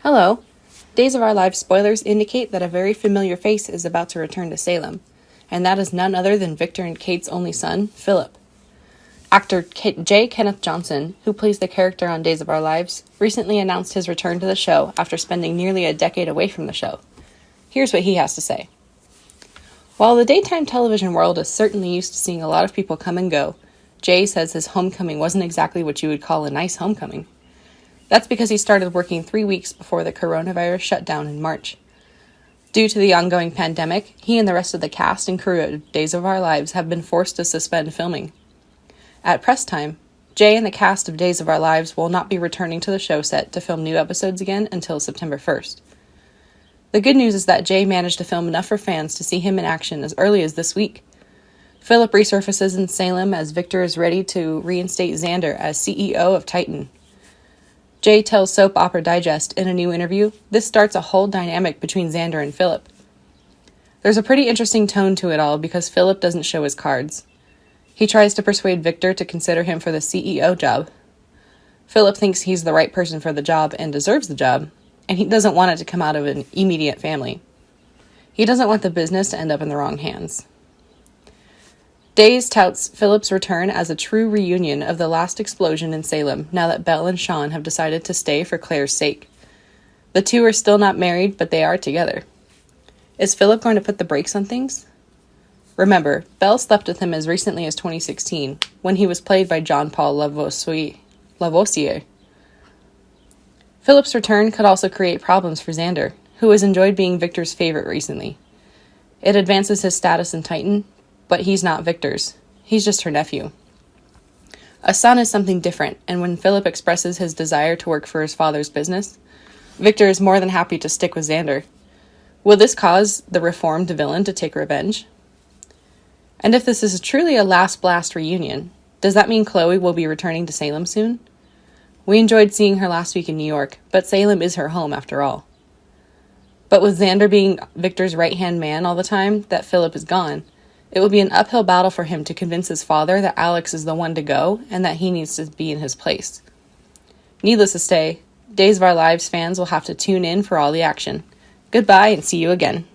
Hello. Days of Our Lives spoilers indicate that a very familiar face is about to return to Salem, and that is none other than Victor and Kate's only son, Philip. Actor J. Kenneth Johnson, who plays the character on Days of Our Lives, recently announced his return to the show after spending nearly a decade away from the show. Here's what he has to say. While the daytime television world is certainly used to seeing a lot of people come and go, Jay says his homecoming wasn't exactly what you would call a nice homecoming. That's because he started working 3 weeks before the coronavirus shutdown in March. Due to the ongoing pandemic, he and the rest of the cast and crew of Days of Our Lives have been forced to suspend filming. At press time, Jay and the cast of Days of Our Lives will not be returning to the show set to film new episodes again until September 1st. The good news is that Jay managed to film enough for fans to see him in action as early as this week. Philip resurfaces in Salem as Victor is ready to reinstate Xander as CEO of Titan. Jay tells Soap Opera Digest in a new interview, this starts a whole dynamic between Xander and Philip. There's a pretty interesting tone to it all because Philip doesn't show his cards. He tries to persuade Victor to consider him for the CEO job. Philip thinks he's the right person for the job and deserves the job, and he doesn't want it to come out of an immediate family. He doesn't want the business to end up in the wrong hands. Days touts Philip's return as a true reunion of the last explosion in Salem now that Belle and Sean have decided to stay for Claire's sake. The two are still not married, but they are together. Is Philip going to put the brakes on things? Remember, Belle slept with him as recently as 2016, when he was played by Jean-Paul Lavoisier. Philip's return could also create problems for Xander, who has enjoyed being Victor's favorite recently. It advances his status in Titan, but he's not Victor's. He's just her nephew. A son is something different, and when Philip expresses his desire to work for his father's business, Victor is more than happy to stick with Xander. Will this cause the reformed villain to take revenge? And if this is truly a last blast reunion, does that mean Chloe will be returning to Salem soon? We enjoyed seeing her last week in New York, but Salem is her home after all. But with Xander being Victor's right-hand man all the time that Philip is gone, it will be an uphill battle for him to convince his father that Alex is the one to go and that he needs to be in his place. Needless to say, Days of Our Lives fans will have to tune in for all the action. Goodbye and see you again.